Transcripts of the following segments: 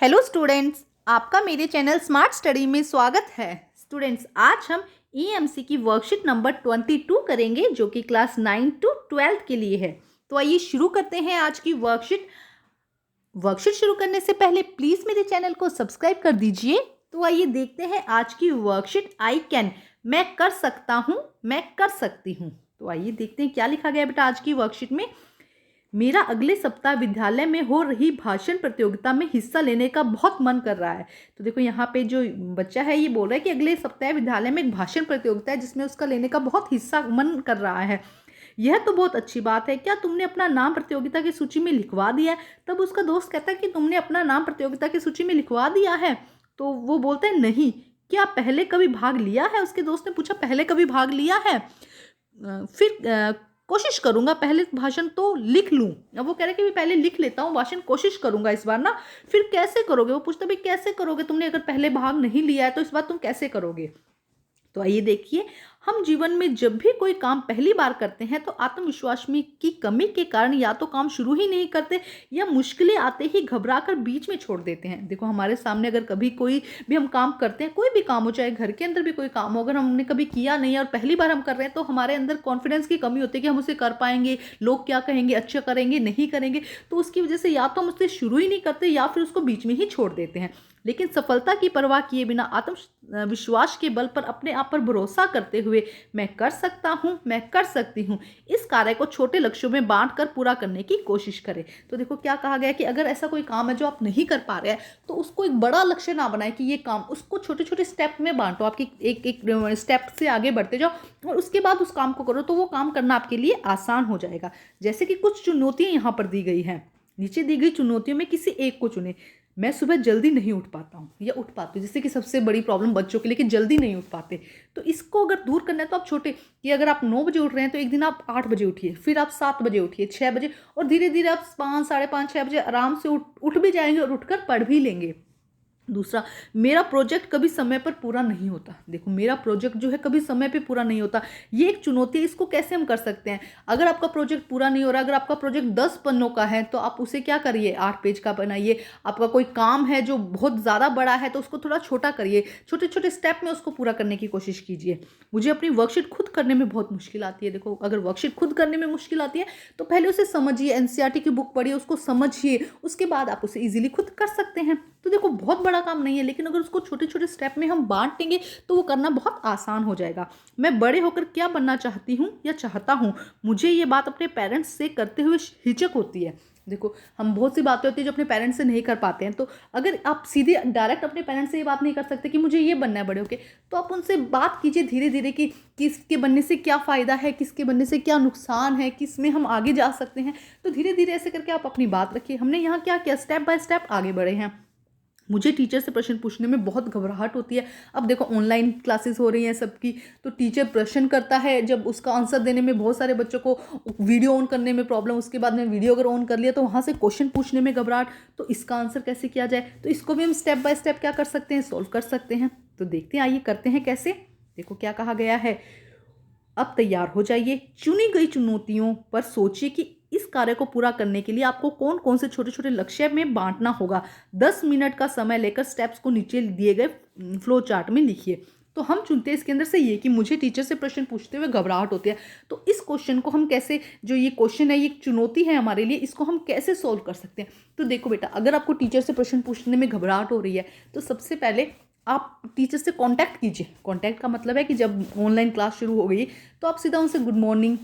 Hello students, आपका मेरे channel smart study में स्वागत है। स्टूडेंट्स, आज हम ईएमसी की वर्कशीट नंबर 22 करेंगे जो कि क्लास 9 टू 12 के लिए है। तो आइए शुरू करते हैं आज की वर्कशीट शुरू करने से पहले प्लीज मेरे चैनल को सब्सक्राइब कर दीजिए। तो आइए देखते हैं आज की वर्कशीट। आई कैन, मैं कर सकता हूँ, मैं कर सकती हूँ। तो आइए देखते हैं क्या लिखा गया बेटा आज की वर्कशीट में। मेरा अगले सप्ताह विद्यालय में हो रही भाषण प्रतियोगिता में हिस्सा लेने का बहुत मन कर रहा है। तो देखो यहाँ पे जो बच्चा है ये बोल रहा है कि अगले सप्ताह विद्यालय में एक भाषण प्रतियोगिता है जिसमें उसका लेने का बहुत हिस्सा मन कर रहा है। यह तो बहुत अच्छी बात है। क्या तुमने अपना नाम प्रतियोगिता की सूची में लिखवा दिया है? तब उसका दोस्त कहता है कि तुमने अपना नाम प्रतियोगिता की सूची में लिखवा दिया है। तो वो बोलते हैं नहीं। क्या पहले कभी भाग लिया है? उसके दोस्त ने पूछा पहले कभी भाग लिया है? फिर कोशिश करूंगा, पहले भाषण तो लिख लूं। अब वो कह रहे कि पहले लिख लेता हूँ भाषण, कोशिश करूंगा इस बार ना। फिर कैसे करोगे? वो पूछता भाई कैसे करोगे, तुमने अगर पहले भाग नहीं लिया है तो इस बार तुम कैसे करोगे? तो आइए देखिए, हम जीवन में जब भी कोई काम पहली बार करते हैं तो आत्मविश्वास में की कमी के कारण या तो काम शुरू ही नहीं करते या मुश्किलें आते ही घबराकर बीच में छोड़ देते हैं। देखो हमारे सामने अगर कभी कोई भी हम काम करते हैं, कोई भी काम हो, चाहे घर के अंदर भी कोई काम हो, अगर हमने कभी किया नहीं है और पहली बार हम कर रहे हैं तो हमारे अंदर कॉन्फिडेंस की कमी होती है कि हम उसे कर पाएंगे, लोग क्या कहेंगे, अच्छा करेंगे नहीं करेंगे। तो उसकी वजह से या तो हम उससे शुरू ही नहीं करते या फिर उसको बीच में ही छोड़ देते हैं। लेकिन सफलता की परवाह किए बिना आत्मविश्वास के बल पर अपने आप पर भरोसा करते हुए मैं कर सकता हूं, मैं कर सकती हूं, इस कार्य को छोटे लक्ष्यों में बांट कर पूरा करने की कोशिश करें। तो देखो क्या कहा गया कि अगर ऐसा कोई काम है जो आप नहीं कर पा रहे हैं तो उसको एक बड़ा लक्ष्य ना बनाए कि ये काम, उसको छोटे छोटे स्टेप में बांटो। आपकी एक एक स्टेप से आगे बढ़ते जाओ और उसके बाद उस काम को करो तो वो काम करना आपके लिए आसान हो जाएगा। जैसे कि कुछ चुनौतियां यहाँ पर दी गई हैं, नीचे दी गई चुनौतियों में किसी एक को चुने। मैं सुबह जल्दी नहीं उठ पाता हूँ या उठ पाती हूँ, जैसे कि सबसे बड़ी प्रॉब्लम बच्चों के लिए कि जल्दी नहीं उठ पाते। तो इसको अगर दूर करना है तो आप छोटे, कि अगर आप 9 बजे उठ रहे हैं तो एक दिन आप 8 बजे उठिए, फिर आप 7 बजे उठिए, 6 बजे, और धीरे धीरे आप 5, 5:30, 6 बजे आराम से उठ भी जाएंगे और उठकर पढ़ भी लेंगे। दूसरा, मेरा प्रोजेक्ट कभी समय पर पूरा नहीं होता। देखो मेरा प्रोजेक्ट जो है कभी समय पे पूरा नहीं होता, ये एक चुनौती है। इसको कैसे हम कर सकते हैं? अगर आपका प्रोजेक्ट पूरा नहीं हो रहा, अगर आपका प्रोजेक्ट 10 पन्नों का है तो आप उसे क्या करिए, 8 पेज का बनाइए। आपका कोई काम है जो बहुत ज़्यादा बड़ा है तो उसको थोड़ा छोटा करिए, छोटे छोटे स्टेप में उसको पूरा करने की कोशिश कीजिए। मुझे अपनी वर्कशीट खुद करने में बहुत मुश्किल आती है। देखो अगर वर्कशीट खुद करने में मुश्किल आती है तो पहले उसे समझिए, एनसीईआरटी की बुक पढ़िए, उसको समझिए, उसके बाद आप उसे ईजिली खुद कर सकते हैं। तो देखो बहुत बड़ा काम नहीं है, लेकिन अगर उसको छोटे छोटे स्टेप में हम बांट देंगे तो वो करना बहुत आसान हो जाएगा। मैं बड़े होकर क्या बनना चाहती हूँ या चाहता हूँ, मुझे ये बात अपने पेरेंट्स से करते हुए हिचक होती है। देखो हम बहुत सी बातें होती है जो अपने पेरेंट्स से नहीं कर पाते हैं। तो अगर आप सीधे डायरेक्ट अपने पेरेंट्स से ये बात नहीं कर सकते कि मुझे ये बनना है बड़े होके, तो आप उनसे बात कीजिए धीरे धीरे कि किसके बनने से क्या फ़ायदा है, किसके बनने से क्या नुकसान है, किस में हम आगे जा सकते हैं। तो धीरे धीरे ऐसे करके आप अपनी बात रखिए। हमने यहाँ क्या किया, स्टेप बाय स्टेप आगे बढ़े हैं। मुझे टीचर से प्रश्न पूछने में बहुत घबराहट होती है। अब देखो ऑनलाइन क्लासेस हो रही हैं सबकी, तो टीचर प्रश्न करता है, जब उसका आंसर देने में बहुत सारे बच्चों को वीडियो ऑन करने में प्रॉब्लम, उसके बाद में वीडियो अगर ऑन कर लिया तो वहाँ से क्वेश्चन पूछने में घबराहट, तो इसका आंसर कैसे किया जाए? तो इसको भी हम स्टेप बाय स्टेप क्या कर सकते हैं, सॉल्व कर सकते हैं। तो देखते हैं, आइए करते हैं कैसे। देखो क्या कहा गया है, अब तैयार हो जाइए, चुनी गई चुनौतियों पर सोचिए कि इस कार्य को पूरा करने के लिए आपको कौन कौन से छोटे छोटे लक्ष्य में बांटना होगा। 10 मिनट का समय लेकर स्टेप्स को नीचे दिए गए फ्लो चार्ट में लिखिए। तो हम चुनते हैं इसके अंदर से ये कि मुझे टीचर से प्रश्न पूछते हुए घबराहट होती है, तो इस क्वेश्चन को हम कैसे, जो ये क्वेश्चन है ये एक चुनौती है हमारे लिए, इसको हम कैसे सोल्व कर सकते हैं। तो देखो बेटा, अगर आपको टीचर से प्रश्न पूछने में घबराहट हो रही है तो सबसे पहले आप टीचर से कांटेक्ट कीजिए। कांटेक्ट का मतलब है कि जब ऑनलाइन क्लास शुरू हो गई तो आप सीधा उनसे गुड मॉर्निंग,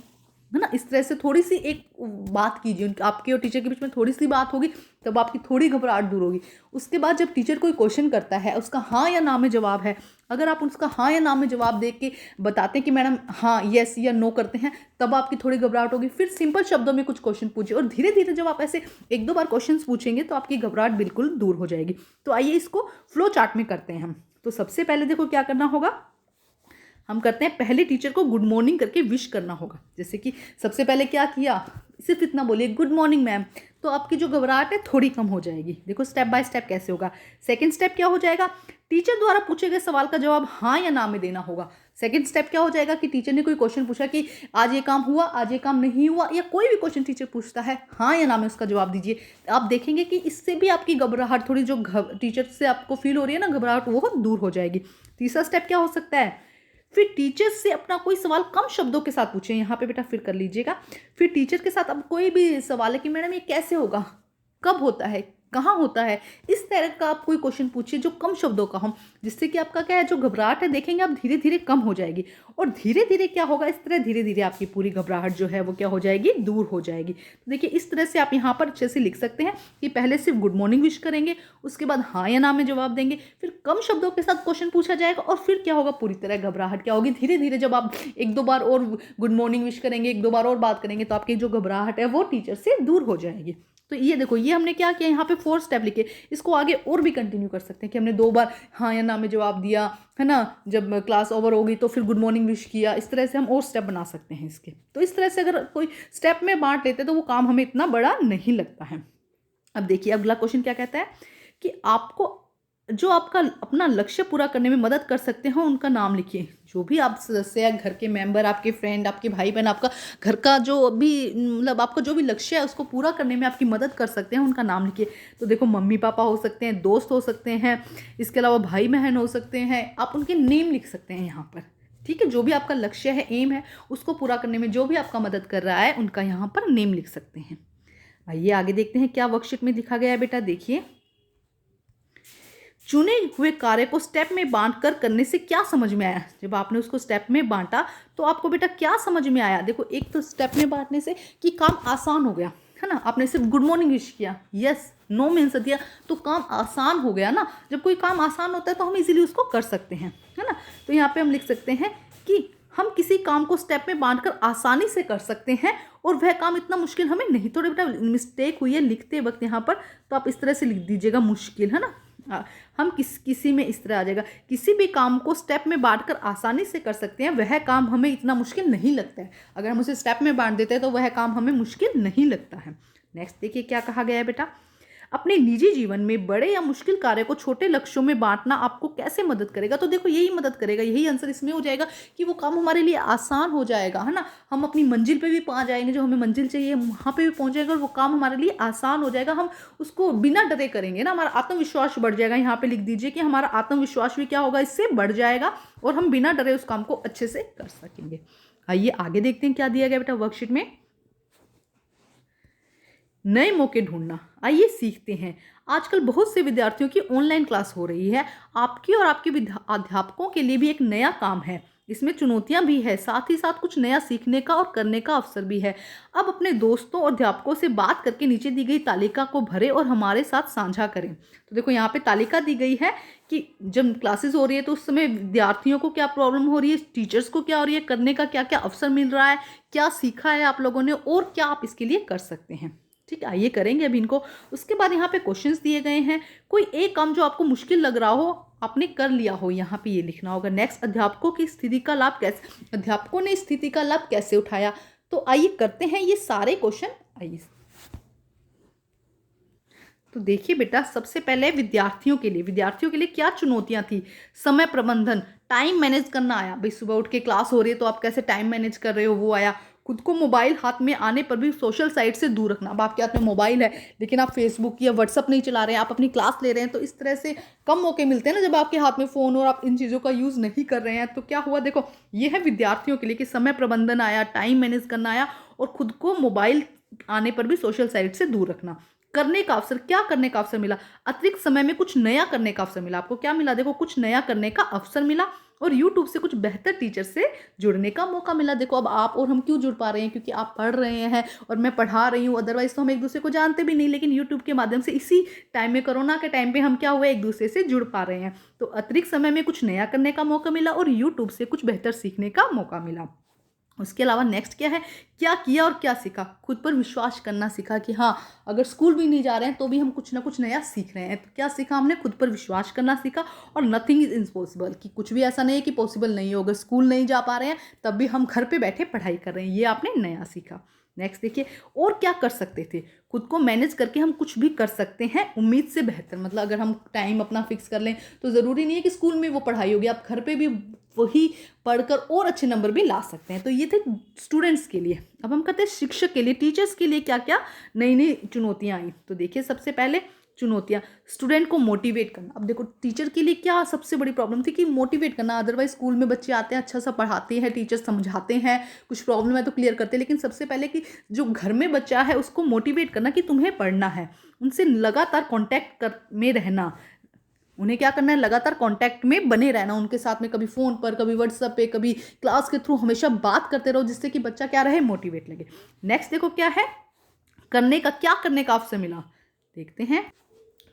है ना, इस तरह से थोड़ी सी एक बात कीजिए। आपके और टीचर के बीच में थोड़ी सी बात होगी तब आपकी थोड़ी घबराहट दूर होगी। उसके बाद जब टीचर कोई क्वेश्चन करता है, उसका हाँ या ना में जवाब है, अगर आप उसका हाँ या ना में जवाब दे के बताते हैं कि मैडम हाँ, यस या नो करते हैं, तब आपकी थोड़ी घबराहट होगी। फिर सिंपल शब्दों में कुछ क्वेश्चन पूछिए और धीरे धीरे जब आप ऐसे 1-2 बार क्वेश्चन पूछेंगे तो आपकी घबराहट बिल्कुल दूर हो जाएगी। तो आइए इसको फ्लो चार्ट में करते हैं हम। तो सबसे पहले देखो क्या करना होगा, हम करते हैं पहले टीचर को गुड मॉर्निंग करके विश करना होगा। जैसे कि सबसे पहले क्या किया, सिर्फ इतना बोलिए गुड मॉर्निंग मैम, तो आपकी जो घबराहट है थोड़ी कम हो जाएगी। देखो स्टेप बाय स्टेप कैसे होगा। सेकंड स्टेप क्या हो जाएगा, टीचर द्वारा पूछे गए सवाल का जवाब हाँ या ना में देना होगा। सेकंड स्टेप क्या हो जाएगा कि टीचर ने कोई क्वेश्चन पूछा कि आज ये काम हुआ, आज ये काम नहीं हुआ, या कोई भी क्वेश्चन टीचर पूछता है, हाँ या ना में उसका जवाब दीजिए। आप देखेंगे कि इससे भी आपकी घबराहट थोड़ी, जो टीचर से आपको फील हो रही है ना घबराहट, वो दूर हो जाएगी। तीसरा स्टेप क्या हो सकता है, फिर टीचर से अपना कोई सवाल कम शब्दों के साथ पूछें। यहाँ पे बेटा फिर कर लीजिएगा, फिर टीचर के साथ अब कोई भी सवाल है कि मैडम ये कैसे होगा, कब होता है, कहाँ होता है, इस तरह का आप कोई क्वेश्चन पूछिए जो कम शब्दों का हो, जिससे कि आपका क्या है, जो घबराहट है देखेंगे आप धीरे धीरे कम हो जाएगी। और धीरे धीरे क्या होगा, इस तरह धीरे धीरे आपकी पूरी घबराहट जो है वो क्या हो जाएगी, दूर हो जाएगी। तो देखिए इस तरह से आप यहाँ पर अच्छे से लिख सकते हैं कि पहले सिर्फ गुड मॉर्निंग विश करेंगे, उसके बाद हाँ या ना में जवाब देंगे, फिर कम शब्दों के साथ क्वेश्चन पूछा जाएगा, और फिर क्या होगा, पूरी तरह घबराहट क्या होगी, धीरे धीरे जब आप एक दो बार और गुड मॉर्निंग विश करेंगे, एक दो बार और बात करेंगे, तो आपकी जो घबराहट है वो टीचर से दूर हो जाएगी। तो ये देखो, ये हमने क्या किया, यहाँ पे 4 स्टेप लिखे। इसको आगे और भी कंटिन्यू कर सकते हैं कि हमने 2 बार हाँ या ना में जवाब दिया है ना, जब क्लास ओवर होगी तो फिर गुड मॉर्निंग विश किया। इस तरह से हम और स्टेप बना सकते हैं इसके। तो इस तरह से अगर कोई स्टेप में बांट लेते तो वो काम हमें इतना बड़ा नहीं लगता है। अब देखिए अगला क्वेश्चन क्या कहता है कि आपको जो आपका अपना लक्ष्य पूरा करने में मदद कर सकते हैं उनका नाम लिखिए। जो भी आप सदस्य है, घर के मेंबर, आपके फ्रेंड, आपके भाई बहन, आपका घर का जो भी मतलब आपका जो भी लक्ष्य है उसको पूरा करने में आपकी मदद कर सकते हैं, उनका नाम लिखिए। तो देखो मम्मी पापा हो सकते हैं, दोस्त हो सकते हैं, इसके अलावा भाई बहन हो सकते हैं, आप उनके नेम लिख सकते हैं यहाँ पर। ठीक है, जो भी आपका लक्ष्य है, एम है, उसको पूरा करने में जो भी आपका मदद कर रहा है उनका यहाँ पर नेम लिख सकते हैं। आइए आगे देखते हैं क्या वर्कशीट में दिखा गया है बेटा। देखिए, चुने हुए कार्य को स्टेप में बांट कर करने से क्या समझ में आया। जब आपने उसको स्टेप में बांटा तो आपको बेटा क्या समझ में आया। देखो एक तो स्टेप में बांटने से कि काम आसान हो गया है ना, आपने सिर्फ गुड मॉर्निंग विश किया, यस नो में आंसर दिया, तो काम आसान हो गया ना। जब कोई काम आसान होता है तो हम इजीली उसको कर सकते हैं, है ना। तो यहाँ पे हम लिख सकते हैं कि हम किसी काम को स्टेप में बांटकर आसानी से कर सकते हैं और वह काम इतना मुश्किल हमें नहीं। थोड़ी बेटा मिस्टेक हुई है लिखते वक्त यहाँ पर, तो आप इस तरह से लिख दीजिएगा मुश्किल, है ना। हम किसी में इस तरह आ जाएगा, किसी भी काम को स्टेप में बांटकर आसानी से कर सकते हैं, वह काम हमें इतना मुश्किल नहीं लगता है। अगर हम उसे स्टेप में बांट देते हैं तो वह काम हमें मुश्किल नहीं लगता है। नेक्स्ट देखिए क्या कहा गया है बेटा, अपने निजी जीवन में बड़े या मुश्किल कार्य को छोटे लक्ष्यों में बांटना आपको कैसे मदद करेगा। तो देखो यही मदद करेगा, यही आंसर इसमें हो जाएगा कि वो काम हमारे लिए आसान हो जाएगा, है ना। हम अपनी मंजिल पे भी पहुंच जाएंगे, जो हमें मंजिल चाहिए वहाँ पे भी पहुंच जाएगा और वो काम हमारे लिए आसान हो जाएगा। हम उसको बिना डरे करेंगे ना, हमारा आत्मविश्वास बढ़ जाएगा। यहाँ पे लिख दीजिए कि हमारा आत्मविश्वास भी क्या होगा, इससे बढ़ जाएगा और हम बिना डरे उस काम को अच्छे से कर सकेंगे। आइए आगे देखते हैं क्या दिया गया बेटा वर्कशीट में। नए मौके ढूंढना, आइए सीखते हैं। आजकल बहुत से विद्यार्थियों की ऑनलाइन क्लास हो रही है, आपकी और आपके अध्यापकों के लिए भी एक नया काम है। इसमें चुनौतियां भी है, साथ ही साथ कुछ नया सीखने का और करने का अवसर भी है। अब अपने दोस्तों और अध्यापकों से बात करके नीचे दी गई तालिका को भरें और हमारे साथ साझा करें। तो देखो यहाँ पे तालिका दी गई है कि जब क्लासेस हो रही है तो उस समय विद्यार्थियों को क्या प्रॉब्लम हो रही है, टीचर्स को क्या हो रही है, करने का क्या क्या अवसर मिल रहा है, क्या सीखा है आप लोगों ने और क्या आप इसके लिए कर सकते हैं। ठीक है, आइए करेंगे अभी इनको। उसके बाद यहाँ पे क्वेश्चंस दिए गए हैं। कोई एक काम जो आपको मुश्किल लग रहा हो, आपने कर लिया हो, यहाँ पे ये लिखना होगा। नेक्स्ट, अध्यापकों की स्थिति का लाभ कैसे, अध्यापकों ने स्थिति का लाभ कैसे उठाया। तो आइए करते हैं ये सारे क्वेश्चन। आइए तो देखिए बेटा, सबसे पहले विद्यार्थियों के लिए क्या चुनौतियां थी। समय प्रबंधन, टाइम मैनेज करना आया। भाई सुबह उठ के क्लास हो रही है तो आप कैसे टाइम मैनेज कर रहे हो, वो आया। खुद को मोबाइल हाथ में आने पर भी सोशल साइट से दूर रखना। अब आपके हाथ में मोबाइल है लेकिन आप फेसबुक या व्हाट्सअप नहीं चला रहे हैं, आप अपनी क्लास ले रहे हैं, तो इस तरह से कम मौके मिलते हैं ना जब आपके हाथ में फ़ोन और आप इन चीज़ों का यूज़ नहीं कर रहे हैं। तो क्या हुआ, देखो ये है विद्यार्थियों के लिए कि समय प्रबंधन आया, टाइम मैनेज करना आया और खुद को मोबाइल आने पर भी सोशल साइट से दूर रखना। करने का अवसर, क्या करने का अवसर मिला, अतिरिक्त समय में कुछ नया करने का अवसर मिला। आपको क्या मिला, देखो कुछ नया करने का अवसर मिला और YouTube से कुछ बेहतर टीचर से जुड़ने का मौका मिला। देखो अब आप और हम क्यों जुड़ पा रहे हैं, क्योंकि आप पढ़ रहे हैं और मैं पढ़ा रही हूँ, अदरवाइज तो हम एक दूसरे को जानते भी नहीं, लेकिन YouTube के माध्यम से इसी टाइम में, कोरोना के टाइम पे हम क्या हुए, एक दूसरे से जुड़ पा रहे हैं। तो अतिरिक्त समय में कुछ नया करने का मौका मिला और YouTube से कुछ बेहतर सीखने का मौका मिला। उसके अलावा नेक्स्ट क्या है, क्या किया और क्या सीखा। खुद पर विश्वास करना सीखा कि हाँ, अगर स्कूल भी नहीं जा रहे हैं तो भी हम कुछ ना कुछ नया सीख रहे हैं। तो क्या सीखा हमने, खुद पर विश्वास करना सीखा। और नथिंग इज इम्पॉसिबल, कि कुछ भी ऐसा नहीं है कि पॉसिबल नहीं हो। अगर स्कूल नहीं जा पा रहे हैं तब भी हम घर पे बैठे पढ़ाई कर रहे हैं, ये आपने नया सीखा। नेक्स्ट देखिए, और क्या कर सकते थे। खुद को मैनेज करके हम कुछ भी कर सकते हैं उम्मीद से बेहतर। मतलब अगर हम टाइम अपना फिक्स कर लें तो ज़रूरी नहीं है कि स्कूल में वो पढ़ाई होगी, आप घर पे भी वही पढ़कर और अच्छे नंबर भी ला सकते हैं। तो ये थे स्टूडेंट्स के लिए। अब हम कहते हैं शिक्षक के लिए, टीचर्स के लिए क्या क्या नई नई चुनौतियाँ आई। तो देखिए, सबसे पहले चुनौतियाँ, स्टूडेंट को मोटिवेट करना। अब देखो, टीचर के लिए क्या सबसे बड़ी प्रॉब्लम थी कि मोटिवेट करना। अदरवाइज स्कूल में बच्चे आते हैं, अच्छा सा पढ़ाते हैं, टीचर समझाते हैं, कुछ प्रॉब्लम है तो क्लियर करते हैं। लेकिन सबसे पहले कि जो घर में बच्चा है उसको मोटिवेट करना कि तुम्हें पढ़ना है। उनसे लगातार कॉन्टैक्ट में रहना, उन्हें क्या करना है, लगातार कांटेक्ट में बने रहना उनके साथ में, कभी फ़ोन पर, कभी व्हाट्सएप पे, कभी क्लास के थ्रू, हमेशा बात करते रहो जिससे कि बच्चा क्या रहे, मोटिवेट लगे। नेक्स्ट देखो क्या है, क्या करने का अवसर मिला, देखते हैं।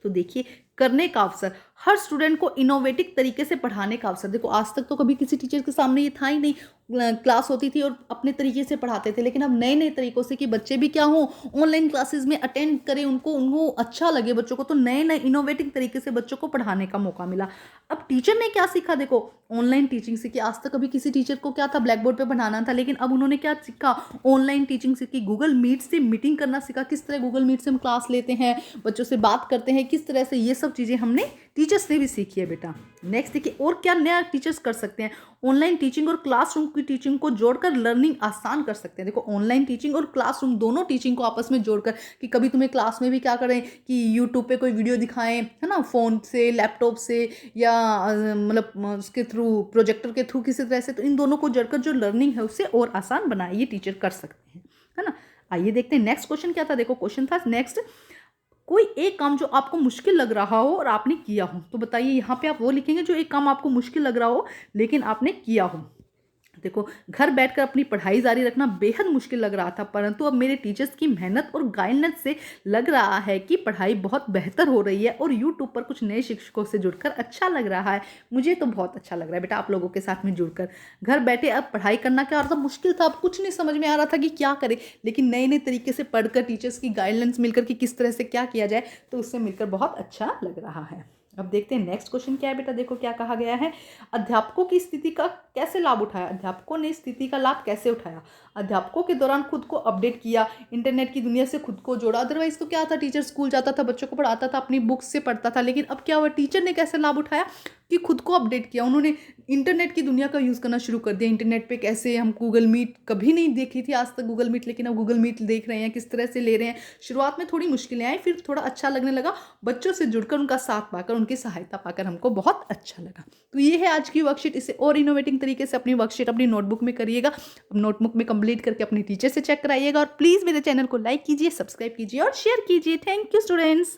तो देखिए, करने का अवसर, हर स्टूडेंट को इनोवेटिव तरीके से पढ़ाने का अवसर। देखो, आज तक तो कभी किसी टीचर के सामने ये था ही नहीं, क्लास होती थी और अपने तरीके से पढ़ाते थे। लेकिन अब नए नए तरीकों से कि बच्चे भी क्या हो, ऑनलाइन क्लासेस में अटेंड करें, उनको अच्छा लगे बच्चों को, तो नए नए इनोवेटिव तरीके से बच्चों को पढ़ाने का मौका मिला। अब टीचर ने क्या सीखा, देखो ऑनलाइन टीचिंग सीखी। आज तक कभी किसी टीचर को क्या था, ब्लैक बोर्ड पे पढ़ाना था, लेकिन अब उन्होंने क्या सीखा, ऑनलाइन टीचिंग सीखी। गूगल मीट से मीटिंग करना सीखा, किस तरह गूगल मीट से हम क्लास लेते हैं, बच्चों से बात करते हैं किस तरह से, ये सब चीज़ें हमने टीचर्स ने भी सीखी है बेटा। नेक्स्ट देखिए, और क्या नया टीचर्स कर सकते हैं। ऑनलाइन टीचिंग और क्लासरूम की टीचिंग को जोड़कर लर्निंग आसान कर सकते हैं। देखो, ऑनलाइन टीचिंग और क्लासरूम दोनों टीचिंग को आपस में जोड़कर, कि कभी तुम्हें क्लास में भी क्या करें कि यूट्यूब पे कोई वीडियो दिखाएं, है ना, फ़ोन से, लैपटॉप से, या मतलब उसके थ्रू, प्रोजेक्टर के थ्रू, किसी तरह से। तो इन दोनों को जोड़कर जो लर्निंग है उससे और आसान बनाए, ये टीचर कर सकते हैं, है ना। आइए देखते हैं नेक्स्ट क्वेश्चन क्या था। देखो, क्वेश्चन था नेक्स्ट, कोई एक काम जो आपको मुश्किल लग रहा हो और आपने किया हो। तो बताइए, यहाँ पे आप वो लिखेंगे जो एक काम आपको मुश्किल लग रहा हो लेकिन आपने किया हो। देखो, घर बैठकर अपनी पढ़ाई जारी रखना बेहद मुश्किल लग रहा था, परंतु अब मेरे टीचर्स की मेहनत और गाइडेंस से लग रहा है कि पढ़ाई बहुत बेहतर हो रही है, और यूट्यूब पर कुछ नए शिक्षकों से जुड़कर अच्छा लग रहा है। मुझे तो बहुत अच्छा लग रहा है बेटा, आप लोगों के साथ में जुड़कर। घर बैठे अब पढ़ाई करना क्या और मुश्किल था, अब कुछ नहीं समझ में आ रहा था कि क्या करें, लेकिन नए नए तरीके से पढ़कर, टीचर्स की गाइडलाइंस मिलकर कि किस तरह से क्या किया जाए, तो उससे मिलकर बहुत अच्छा लग रहा है। अब देखते हैं नेक्स्ट क्वेश्चन क्या है बेटा। देखो क्या कहा गया है, अध्यापकों की स्थिति का कैसे लाभ उठाया। अध्यापकों ने स्थिति का लाभ कैसे उठाया। अध्यापकों के दौरान खुद को अपडेट किया, इंटरनेट की दुनिया से खुद को जोड़ा। अदरवाइज तो क्या था, टीचर स्कूल जाता था, बच्चों को पढ़ाता था, अपनी बुक्स से पढ़ता था, लेकिन अब क्या हुआ, टीचर ने कैसे लाभ उठाया कि खुद को अपडेट किया। उन्होंने इंटरनेट की दुनिया का यूज़ करना शुरू कर दिया। इंटरनेट पे कैसे हम गूगल मीट, कभी नहीं देखी थी आज तक गूगल मीट, लेकिन अब गूगल मीट देख रहे हैं, किस तरह से ले रहे हैं। शुरुआत में थोड़ी मुश्किलें आई, फिर थोड़ा अच्छा लगने लगा। बच्चों से जुड़कर, उनका साथ पाकर, उनकी सहायता पाकर हमको बहुत अच्छा लगा। तो ये है आज की वर्कशीट। इसे और इनोवेटिव तरीके से अपनी वर्कशीट अपनी नोटबुक में करिएगा। नोटबुक में कंप्लीट करके अपने टीचर से चेक कराइएगा, और प्लीज़ मेरे चैनल को लाइक कीजिए, सब्सक्राइब कीजिए और शेयर कीजिए। Thank you students.